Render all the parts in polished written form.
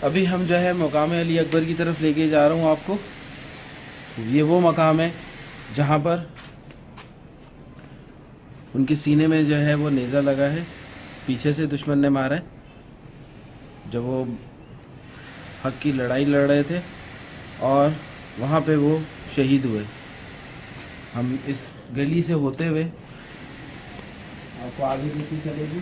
ابھی ہم جو ہے مقام علی اکبر کی طرف لے کے جا رہا ہوں آپ کو. یہ وہ مقام ہے جہاں پر ان کے سینے میں جو ہے وہ نیزہ لگا ہے, پیچھے سے دشمن نے مارا ہے جب وہ حق کی لڑائی لڑ رہے تھے, اور وہاں پہ وہ شہید ہوئے. ہم اس گلی سے ہوتے ہوئے آپ کو آگے دیکھتی چلے گی.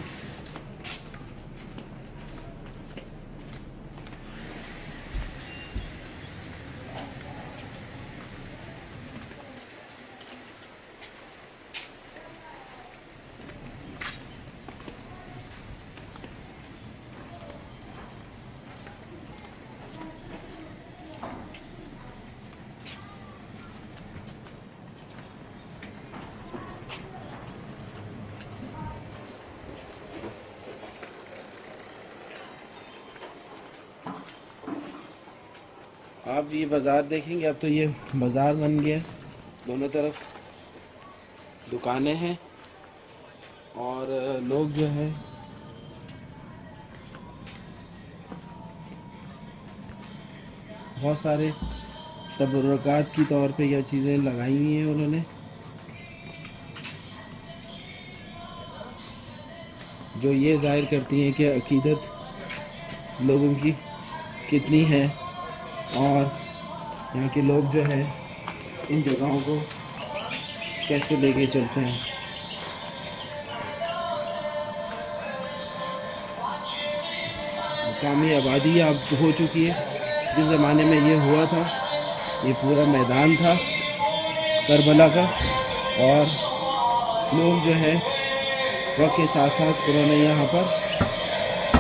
آپ یہ بازار دیکھیں گے, اب تو یہ بازار بن گیا, دونوں طرف دکانیں ہیں اور لوگ جو ہے بہت سارے تبرکات کی طور پہ یہ چیزیں لگائی ہوئی ہیں انہوں نے, جو یہ ظاہر کرتی ہیں کہ عقیدت لوگوں کی کتنی ہے, اور یہاں کے لوگ جو ہے ان جگہوں کو کیسے لے کے چلتے ہیں. مقامی آبادی اب ہو چکی ہے. جس زمانے میں یہ ہوا تھا یہ پورا میدان تھا کربلا کا, اور لوگ جو ہے وقت کے ساتھ ساتھ انہوں نے یہاں پر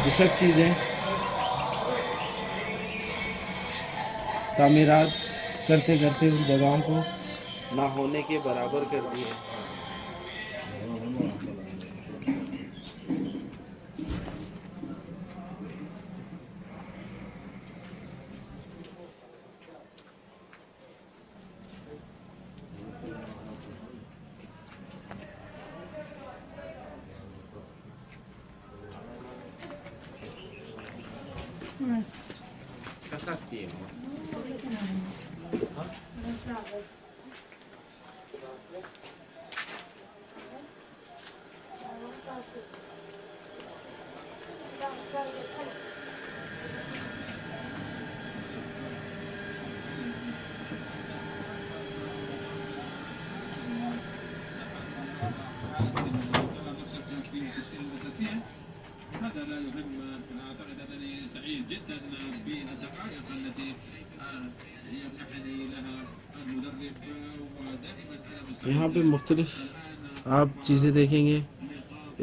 یہ سب چیزیں تعمیرات کرتے کرتے ان جگہوں کو نہ ہونے کے برابر کر دیے. هذا لا يهم. انا اعتقد انني سعيد جدا بالدقائق التي يمنحني لها المدرب, ودائما انا یہاں پہ مختلف آپ چیزیں دیکھیں گے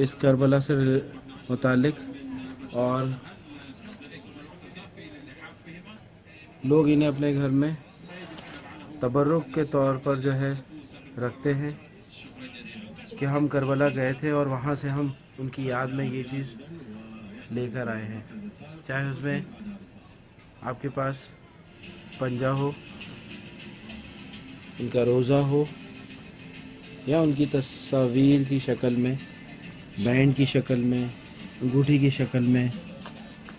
اس کربلا سے متعلق, اور لوگ انہیں اپنے گھر میں تبرک کے طور پر جو ہے رکھتے ہیں کہ ہم کربلا گئے تھے اور وہاں سے ہم ان کی یاد میں یہ چیز لے کر آئے ہیں, چاہے اس میں آپ کے پاس پنجہ ہو, ان کا روزہ ہو, یا ان کی تصاویر کی شکل میں, بینڈ کی شکل میں, انگوٹھی کی شکل میں,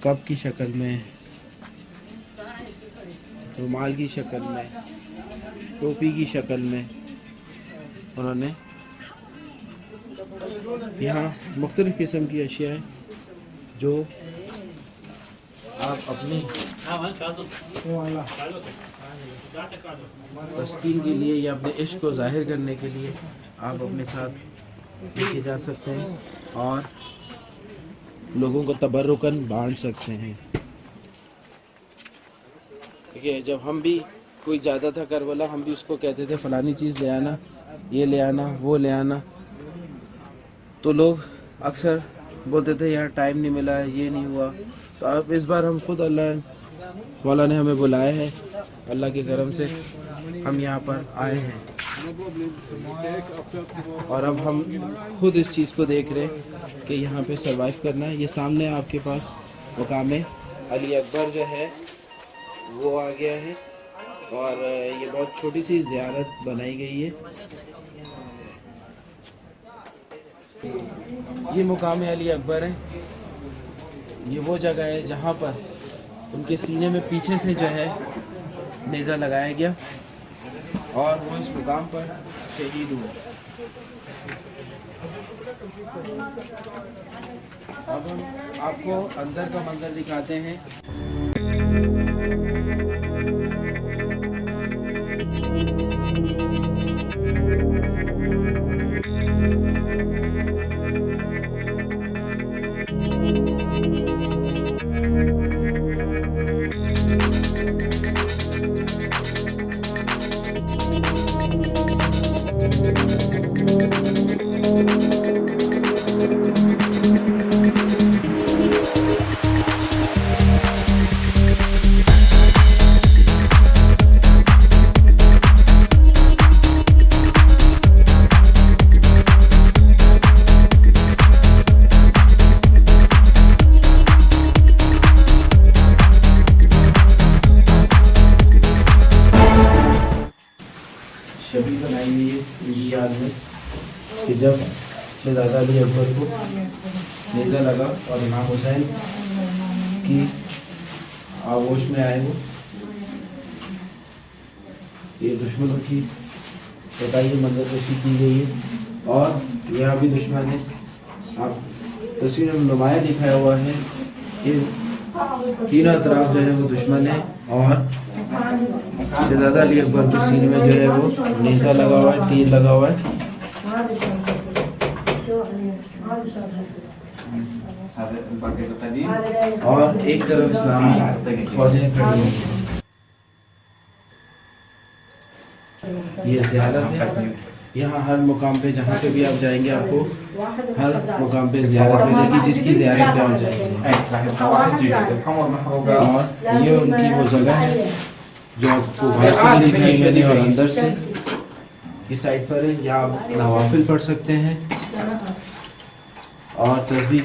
کپ کی شکل میں, رومال کی شکل میں, ٹوپی کی شکل میں. انہوں نے یہاں مختلف قسم کی اشیاء ہیں جو آپ اپنی تسکین کے لیے یا اپنے عشق کو ظاہر کرنے کے لیے آپ اپنے ساتھ لے کے جا سکتے ہیں اور لوگوں کو تبرکاً بانٹ سکتے ہیں. کیونکہ جب ہم بھی کوئی جاتا تھا کربلا, ہم بھی اس کو کہتے تھے فلانی چیز لے آنا, یہ لے آنا, وہ لے آنا, تو لوگ اکثر بولتے تھے یار ٹائم نہیں ملا ہے, یہ نہیں ہوا. تو اب اس بار ہم خود اللہ والا نے ہمیں بلایا ہے, اللہ کے کرم سے ہم یہاں پر آئے ہیں, اور اب ہم خود اس چیز کو دیکھ رہے ہیں کہ یہاں پہ سروائیو کرنا ہے. یہ سامنے آپ کے پاس مقام علی اکبر جو ہے وہ آ گیا ہے, اور یہ بہت چھوٹی سی زیارت بنائی گئی ہے. یہ مقام علی اکبر ہے, یہ وہ جگہ ہے جہاں پر ان کے سینے میں پیچھے سے جو ہے نیزہ لگایا گیا اور وہ اس مقام پر شہید ہوئے. اب ہم آپ کو اندر کا منظر دکھاتے ہیں. شبی بنائی ہوئی ہے ان کی یاد میں کہ جب شہزادہ علی اکبر کو نیزہ لگا اور امام حسین کی آغوش میں آئے. وہ یہ دشمنوں کی بتائیے منظر کشی کی گئی ہے اور یہاں بھی دشمن ہے. آپ تصویر میں نمایاں دکھایا ہوا ہے کہ تینوں اطراف جو ہے وہ دشمن ہے اور شہزادہ علی اکبر کے سینے میں جو ہے وہ نیزہ لگا ہوا ہے, تیر لگا ہوا ہے اور ایک طرف اسلامی فوجیں کھڑی ہیں. یہ زیارت ہے. یہاں ہر مقام پہ جہاں پہ بھی آپ جائیں گے آپ کو ہر مقام پہ زیارت ملے گی جس کی زیارت پہ آپ جائیں گے. اور یہ ان کی وہ جگہ ہے جو آپ کو باہر سے بھی دکھائی میں نے اور اندر سے اس سائڈ پر ہے. یہاں آپ نوافل پڑھ سکتے ہیں اور تسبیح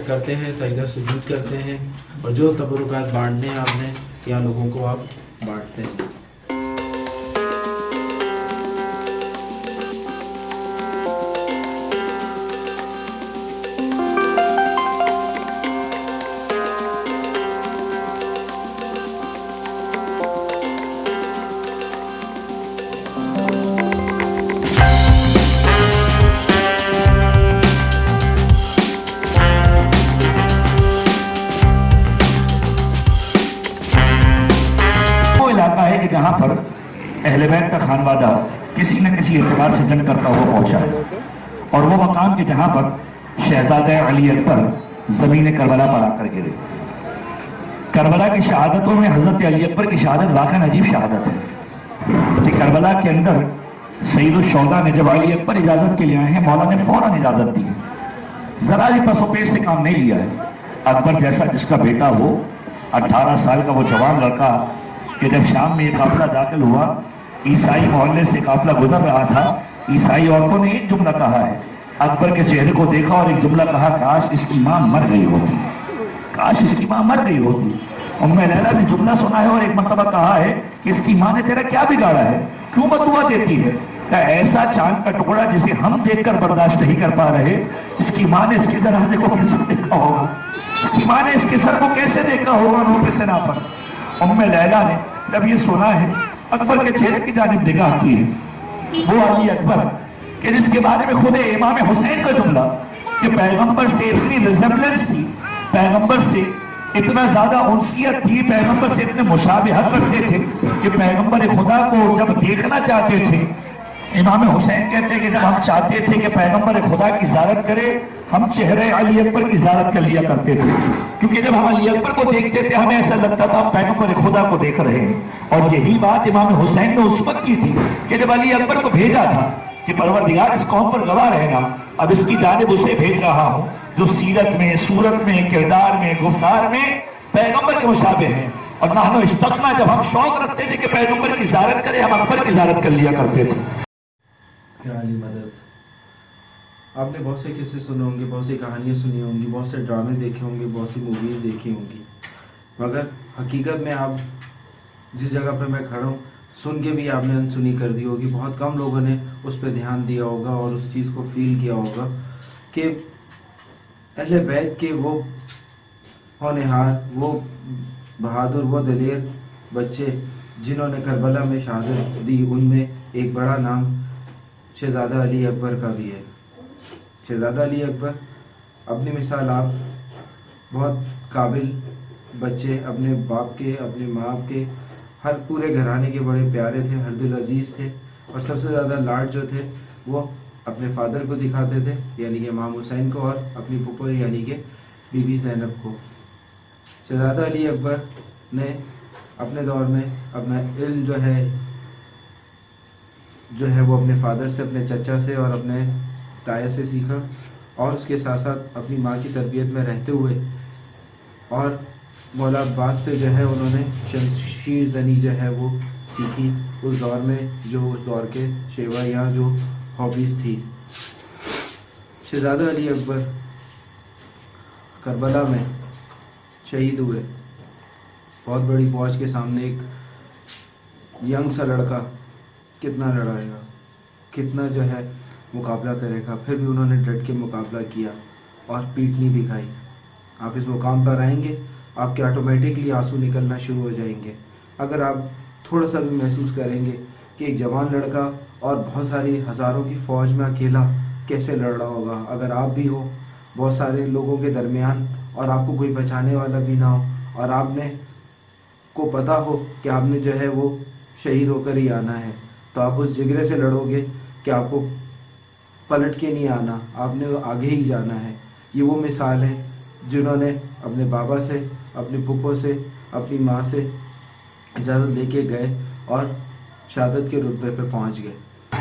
کرتے ہیں, سجدہ سجود کرتے ہیں اور جو تبرکات بانٹنے ہیں آپ نے یہاں لوگوں کو آپ بانٹتے ہیں. ہے کہ جہاں پر اہل بیت کا خانوادہ کسی نہ کسی اعتبار سے جنگ کرتا ہوا پہنچا ہے اور وہ مقام کہ جہاں پر شہزادہ علی اکبر زمین کربلا پر آ کر گرے. کربلا کی شہادتوں میں حضرت علی اکبر کی شہادت واقعی عجیب شہادت ہے کہ کربلا کے اندر سید الشہداء نے جب علی اکبر اجازت کے لیے آئے ہیں مولا نے فوراً اجازت دی ہے, ذرا بھی پس و پیش سے کام نہیں لیا ہے. اکبر جیسا جس کا بیٹا ہو 18 سال کا وہ جوان لڑکا کہ جب شام میں یہ قافلہ داخل ہوا, عیسائی محلے سے قافلہ گزر رہا تھا, عیسائی عورتوں نے ایک جملہ کہا ہے. اکبر کے چہرے کو دیکھا اور ایک جملہ کہا, کاش اس کی ماں مر گئی ہوتی, کاش اس کی ماں مر گئی ہوتی. ام لیلہ نے جملہ سنا ہے اور ایک مرتبہ کہا ہے کہ اس کی ماں نے تیرا کیا بگاڑا ہے, کیوں بددعا دیتی ہے. کہ ایسا چاند کا ٹکڑا جسے ہم دیکھ کر برداشت نہیں کر پا رہے, اس کی ماں نے اس کے جنازے کو کیسے دیکھا ہوگا, اس کی ماں نے اس کے سر کو کیسے دیکھا ہوگا نور پہ سنا پر. ام لیلہ نے جب یہ سنا ہے اکبر کے چہرے کی جانب نگاہ کی ہے, وہ علی اکبر کہ جس کے بارے میں خود امام حسین کا جملہ کہ پیغمبر سے اتنی ریزمبلنس تھی, پیغمبر سے اتنا زیادہ انسیت تھی, پیغمبر سے اتنے مشابہت رکھتے تھے کہ پیغمبر خدا کو جب دیکھنا چاہتے تھے, امام حسین کہتے ہیں کہ جب ہم چاہتے تھے کہ پیغمبر خدا کی زیارت کرے ہم چہرے علی اکبر کی زیارت کر لیا کرتے تھے, کیونکہ جب ہم علی اکبر کو دیکھتے تھے ہمیں ایسا لگتا تھا ہم پیغمبر خدا کو دیکھ رہے ہیں. اور یہی بات امام حسین نے اس وقت کی تھی کہ جب علی اکبر کو بھیجا تھا کہ پروردگار اس قوم پر گواہ رہنا, اب اس کی جانب اسے بھیج رہا ہوں جو سیرت میں, صورت میں, کردار میں, گفتار میں پیغمبر کے مشابہ ہیں. اور نحن اشتقنا, جب ہم شوق رکھتے تھے کہ پیغمبر کی زیارت کریں ہم اکبر کی زیارت کر لیا کرتے تھے. علی مدد. آپ نے بہت سے قصے سنے ہوں گے, بہت سی کہانیاں سنی ہوں گی, بہت سے ڈرامے دیکھے ہوں گے, بہت سی موویز دیکھی ہوں گی, مگر حقیقت میں آپ جس جگہ پہ میں کھڑا ہوں سن کے بھی آپ نے انسنی کر دی ہوگی. بہت کم لوگوں نے اس پہ دھیان دیا ہوگا اور اس چیز کو فیل کیا ہوگا کہ اہل بیت کے وہ ہونہار, وہ बहादुर वो दलेर बच्चे जिन्होंने करबला में शहादत दी, उनमें एक बड़ा नाम शहज़ादा अली अकबर का भी है। शहज़ादा अली अकबर अपनी मिसाल आप बहुत काबिल बच्चे, अपने बाप के, अपने माँ के, हर पूरे घराने के बड़े प्यारे थे, हर दिल अजीज़ थे, और सबसे ज़्यादा लाड जो थे वो अपने फादर को दिखाते थे, यानी कि इमाम हुसैन को, और अपनी फुफो यानी कि बीबी ज़ैनब को। शहज़ादा अली अकबर ने अपने दौर में अपना इल्म जो है वो अपने फादर से, अपने चचा से और अपने ताया से सीखा, और उसके साथ साथ अपनी माँ की तरबियत में रहते हुए और मौला अब्बास से जो है उन्होंने शमशीर ज़नी जो है वो सीखी, उस दौर में जो उस दौर के शेवा या जो हॉबीज़ थी। शहज़ादा अली अकबर करबला में शहीद हुए। बहुत बड़ी फौज के सामने एक यंग सा लड़का कितना लड़ाएगा, कितना जो है मुकाबला करेगा, फिर भी उन्होंने डट के मुकाबला किया और पीठ नहीं दिखाई। आप इस मुकाम पर आएंगे, आपके ऑटोमेटिकली आंसू निकलना शुरू हो जाएंगे अगर आप थोड़ा सा भी महसूस करेंगे कि एक जवान लड़का और बहुत सारी हज़ारों की फ़ौज में अकेला कैसे लड़ रहा होगा। अगर आप भी हो बहुत सारे लोगों के दरमियान और आपको कोई बचाने वाला भी ना हो, और आपने को पता हो कि आपने जो है वो शहीद होकर ही आना है, तो आप उस जिगरे से लड़ोगे कि आपको पलट के नहीं आना, आपने आगे ही जाना है। ये वो मिसाल है जिन्होंने अपने बाबा से, अपनी फूफो से, अपनी माँ से इजाज़त लेके गए और शहादत के रुतबे पे पहुँच गए।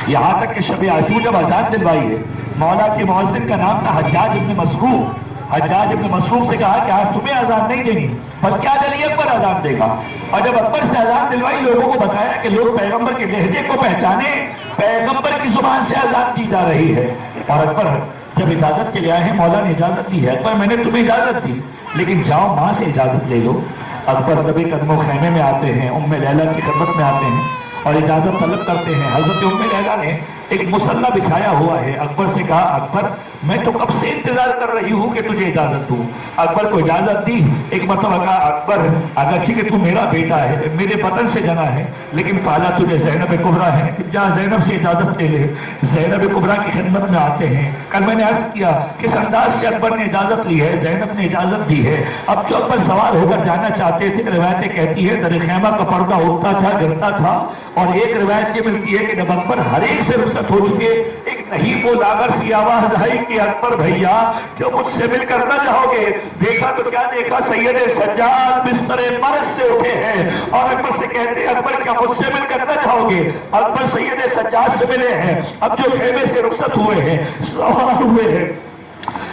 यहाँ तक कि शब आशूर जब अजान दिलवाई है, मौला के मुअज्जिन का नाम था हज्जाज इब्न मसरूक। हज्जाज इब्न मसरूक से कहा कि आज तुम्हें अजान नहीं देनी, बल्कि आज अली अकबर अजान देगा। और जब अकबर से अजान दिलवाई, लोगों को बताया कि लोग पैगंबर के लहजे को पहचाने, पैगंबर की जुबान से अजान दी जा रही है। और अकबर जब इजाजत के लिए आए हैं, मौला ने इजाजत दी है, अकबर मैंने तुम्हें इजाजत दी, लेकिन जाओ माँ से इजाजत ले लो। अकबर नबी कदमों खैमे में आते हैं, उम्मे लैला की खिदमत में आते हैं और इजाजत तलब करते हैं। हजरत उम्मे लैला ने एक मुसल्ला बिछाया हुआ है। अकबर से कहा, अकबर मैं तो कब से इंतजार कर रही हूँ कि तुझे इजाजत दूँ। अकबर को इजाजत दी। एक मरतबा कहा, अकबर अगरचे कि तू मेरा बेटा है, मेरे बदन से जना है, लेकिन पाला तुझे ज़ैनब कुबरा है, जा ज़ैनब से इजाजत ले ले। ज़ैनब कुबरा की खिदमत में आते हैं। कल मैंने अर्ज किया किस अंदाज से अकबर ने इजाजत ली है, ज़ैनब ने इजाजत दी है। अब जो अकबर सवार होकर जाना चाहते थे, रिवायतें कहती है दर खैमा का पर्दा उठता था, गिरता था, और एक रिवायत ये मिलती है कि जब अकबर हर एक से रुखसत हो चुके, एक नहीं वो लागर सी आवाज आई कि अकबर भैया क्यों मुझसे मिलकर न जाओगे। देखा तो क्या देखा, सैयद सज्जाद बिस्तरे मर्ज से उठे हैं और अकबर से कहते हैं, अकबर क्या मुझसे मिलकर न जाओगे। अकबर सैयद सज्जाद से मिले हैं। अब जो खेमे से रुखसत हुए हैं, सवार हुए हैं,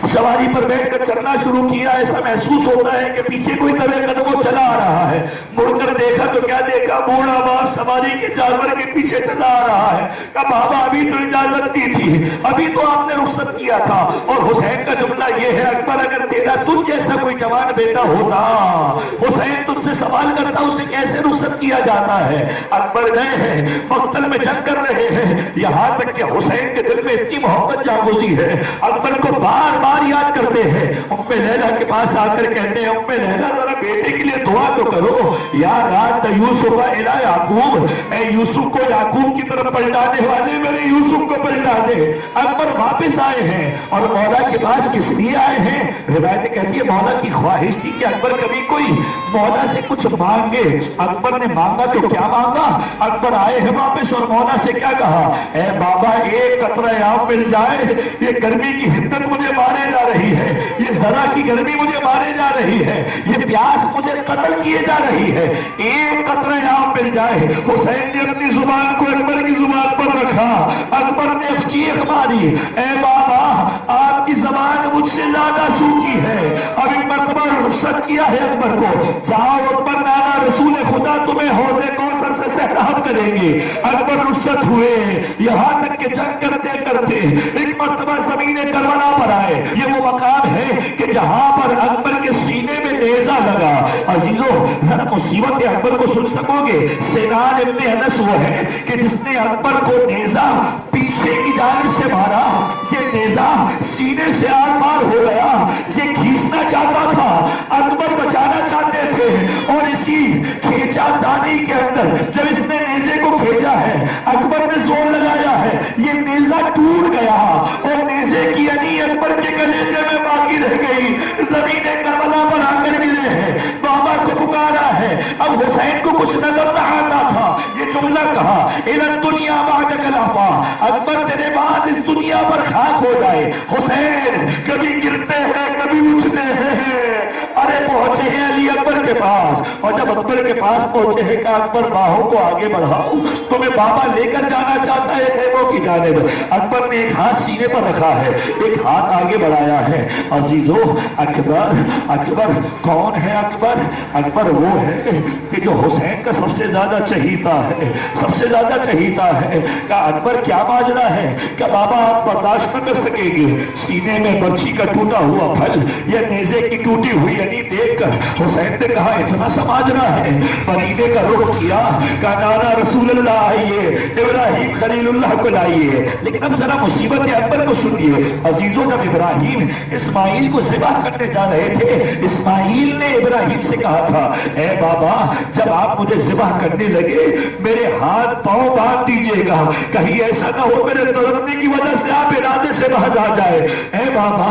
सवारी पर बैठकर चलना शुरू किया। ऐसा महसूस होता है कि पीछे कोई तवे कदमों चला आ रहा है। मुड़कर देखा तो क्या देखा, बूढ़ा बाप सवारी के जानवर के पीछे चला आ रहा है। कहा, बाबा अभी तो इजाजत दी थी, अभी तो आपने रुखसत किया था। और हुसैन का जुमला ये है, अकबर अगर तेरा तुझ जैसा कोई जवान बेटा होता, हुसैन तुझसे सवाल करता, उसे कैसे रुखसत किया जाता है। अकबर गए हैं, मक्तल में जंग कर रहे हैं, यहाँ तक कि हुसैन के दिल में इतनी मोहब्बत जागुजी है, अकबर को बार बार याद करते हैं। उम्मे लैला के पास आकर कहते हैं, उम्मे लैला जरा बेटे के लिए दुआ तो करो, या रात यूसुफ इला याकूब, ए यूसुफ को याकूब की तरफ पलटाने वाले मेरे यूसुफ को पलटा दे। अकबर वापस आए हैं और मौला के पास किस लिए आए हैं। रिवायत कहती है मौला की ख्वाहिश थी कि अकबर कभी कोई मौला से कुछ मांगे। अकबर ने मांगा तो क्या मांगा, अकबर आए हैं वापस और मौला से क्या कहा, ए बाबा एक कतरा आम मिल जाए, ये गर्मी की हिद्दत मुझे मारे जा रही है, ये जरा की गर्मी मुझे मारे जा रही है, ये प्यास मुझे कत्ल किए जा रही है, एक कतरा आम मिल जाए। हुसैन ने अपनी जुबान को अकबर की जुबान पर रखा। अकबर ने चीख मारी, ए बाबा आपकी जबान मुझसे ज्यादा सूखी है। अब एक मरतबा रुखसत किया है अकबर को, जाओ अकबर नाना रसूल खुदा तुम्हें हौज़े कौसर से सैराब करेंगे। अकबर रुखसत हुए, यहाँ तक के जंग करते करते एक मरतबा ज़मीन करबला पर आए। ये वो मकाम है कि जहां पर अकबर के सीने में नेज़ा लगा। अजीजों जरा मुसीबत अकबर को सुन सकोगे। सिनान इब्ने अनस वो है कि जिसने अकबर को नेज़ा पीछे की जानिब से मारा, ये नेज़ा सीने से आर पार हो गया, ये खींचना चाहता था, अकबर बचाना चाहते थे और इस रहा और नेज़े की अनी अकबर के कलेजे में बाकी रह गई। जमीन करबला पर आकर गिरे हैं, बाबा को पुकारा है। अब हुसैन को कुछ नजर न आता था, ये जुमला कहा, इलन दुनिया बाद कलाफा, अकबर तेरे बाद इस दुनिया पर खाक हो जाए। हुसैन कभी गिरते हैं कभी उठते हैं। अरे पहुंचे हैं अली अकबर के पास, और जब अकबर के पास पहुंचे हैं कि अकबर बाहों को आगे बढ़ाओ, तुम्हें बाबा लेकर जाना चाहता है खेमों की जानिब। अकबर ने एक हाथ सीने पर रखा है, एक हाथ आगे बढ़ाया है। अजीजो, अकबर अकबर कौन है? अकबर अकबर वो है कि जो हुसैन का सबसे ज्यादा चहीता है, सबसे ज्यादा चहीता है। का अकबर क्या माजरा है? क्या बाबा आप बर्दाश्त न कर सकेंगे? सीने में बच्ची का टूटा हुआ फल या नेज़े की टूटी हुई अनी देखकर हुसैन ने कहा इतना समाजरा है। मदीने का रुख किया, कहा नाना रसूलुल्लाह आइए, इब्राहिम खलीलुल्लाह को लाइए। लेकिन अब जरा मुसीबत अकबर को सुनिए। अजीजों, जब इब्राहिम इस्माइल को ज़िबह करने जा रहे थे, इस्माइल ने इब्राहिम से कहा था, ए बाबा जब आप मुझे ज़िबह करने लगे मेरे हाथ पांव बांध दीजिएगा, कहीं ऐसा ना हो मेरे तड़पने की वजह से आप इरादे से बाहर आ जाए। ए बाबा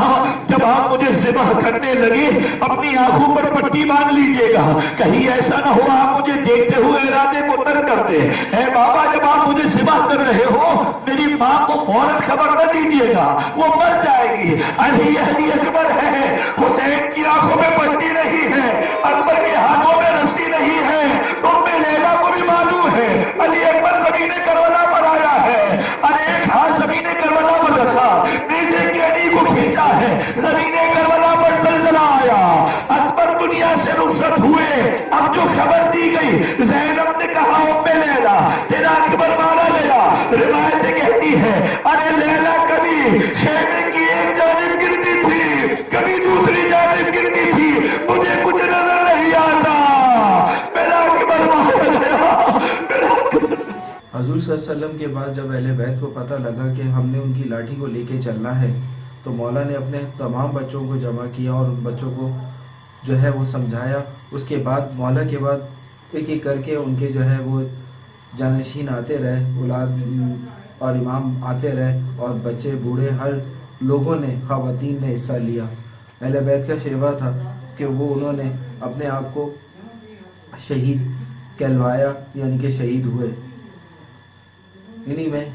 जब आप मुझे ज़िबह करने लगे अपनी आंखों पर पट्टी बांध लीजिएगा, कहीं ऐसा ना हो आप मुझे देखते हुए इरादे को तर्क कर दे। ए बाबा जब आप मुझे ज़िबह कर रहे हो मेरी मां को फौरन खबर न दीजिएगा, वो मर जाएगी। अली अकबर है, हुसैन की आंखों में पट्टी नहीं है, अकबर के हाथों में रस्सी नहीं है। उम्मे लैला को भी मालूम है अली अकबर ज़मीने करबला पर आया है। अरे एक हाथ ज़मीने करबला पर रखा, नेज़े की अनी को खींचा है, ज़मीने करबला पर ज़लज़ला आया। अकबर दुनिया से रुखसत हुए। अब जो खबर दी गई, ज़ैनब ने कहा उम्मे लैला तेरा अकबर मारा गया। रिवायतें कहती है अरे लैला कभी खेमे की एक जानिब गिरती थी, कभी दूसरी जानिब गिरती थी, मुझे कुछ नजर नहीं आता, मेरा अकबर मारा गया, मेरा हजूर सल्लल्लाहु अलैहि वसल्लम के बाद जब अहले बैत को पता लगा कि हमने उनकी लाठी को लेके चलना है, तो मौला ने अपने तमाम बच्चों को जमा किया और उन बच्चों को जो है वो समझाया। उसके बाद मौला के बाद एक एक करके उनके जो है वो जानशीन आते रहे, औलाद और इमाम आते रहे, और बच्चे बूढ़े हर लोगों ने, ख़वातीन ने हिस्सा लिया। अहले बैत का शेवा था कि वो उन्होंने अपने आप को शहीद कहलवाया, यानी कि शहीद हुए। इन्हीं में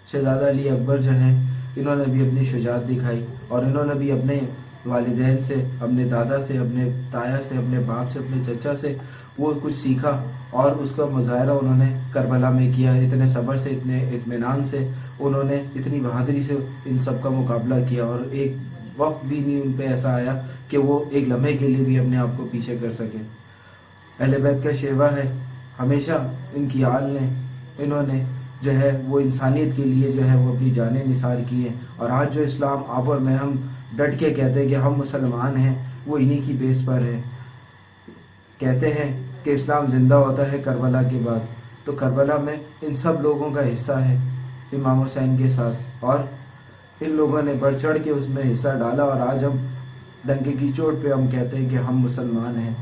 शहजादा अली अकबर जो है, इन्होंने भी अपनी शुजात दिखाई और इन्होंने भी अपने वालिदैन से, अपने दादा से, अपने ताया से, अपने बाप से, अपने चचा से वो कुछ सीखा और उसका मुजाहरा उन्होंने करबला में किया। इतने सब्र से, इतने इत्मीनान से उन्होंने, इतनी बहादुरी से इन सब का मुकाबला किया, और एक वक्त भी नहीं उन पे ऐसा आया कि वो एक लम्हे के लिए भी अपने आप को पीछे कर सके। अहले बैत का शेवा है, हमेशा इनकी आल ने, इन्होंने जो है वो इंसानियत के लिए जो है वो अपनी जानें निसार की हैं। और आज जो इस्लाम आप और मैं हम डट के कहते हैं कि हम मुसलमान हैं, वो इन्हीं की बेस पर है। कहते हैं कि इस्लाम ज़िंदा होता है करबला के बाद, तो करबला में इन सब लोगों का हिस्सा है इमाम हुसैन के साथ, और इन लोगों ने बढ़ चढ़ के उसमें हिस्सा डाला, और आज हम डंके की चोट पे हम कहते हैं कि हम मुसलमान हैं।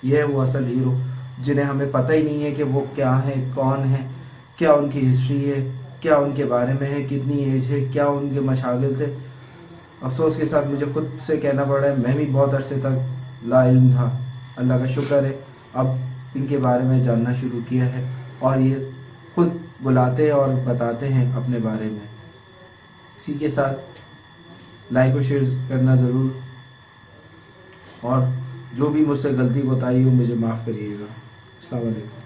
ये है वो असल हीरो, जिन्हें हमें पता ही नहीं है कि वो क्या हैं, कौन हैं, क्या उनकी हिस्ट्री है, क्या उनके बारे में है, कितनी एज है, क्या उनके मशागिल थे। अफसोस के साथ मुझे खुद से कहना पड़ रहा है, मैं भी बहुत अरसे तक ला इल्म था। अल्लाह का शुक्र है अब इनके बारे में जानना शुरू किया है, और ये खुद बुलाते हैं और बताते हैं अपने बारे में। इसी के साथ लाइक और शेयर करना ज़रूर, और जो भी मुझसे गलती कोताही हो मुझे माफ़ करिएगा। अस्सलाम वालेकुम।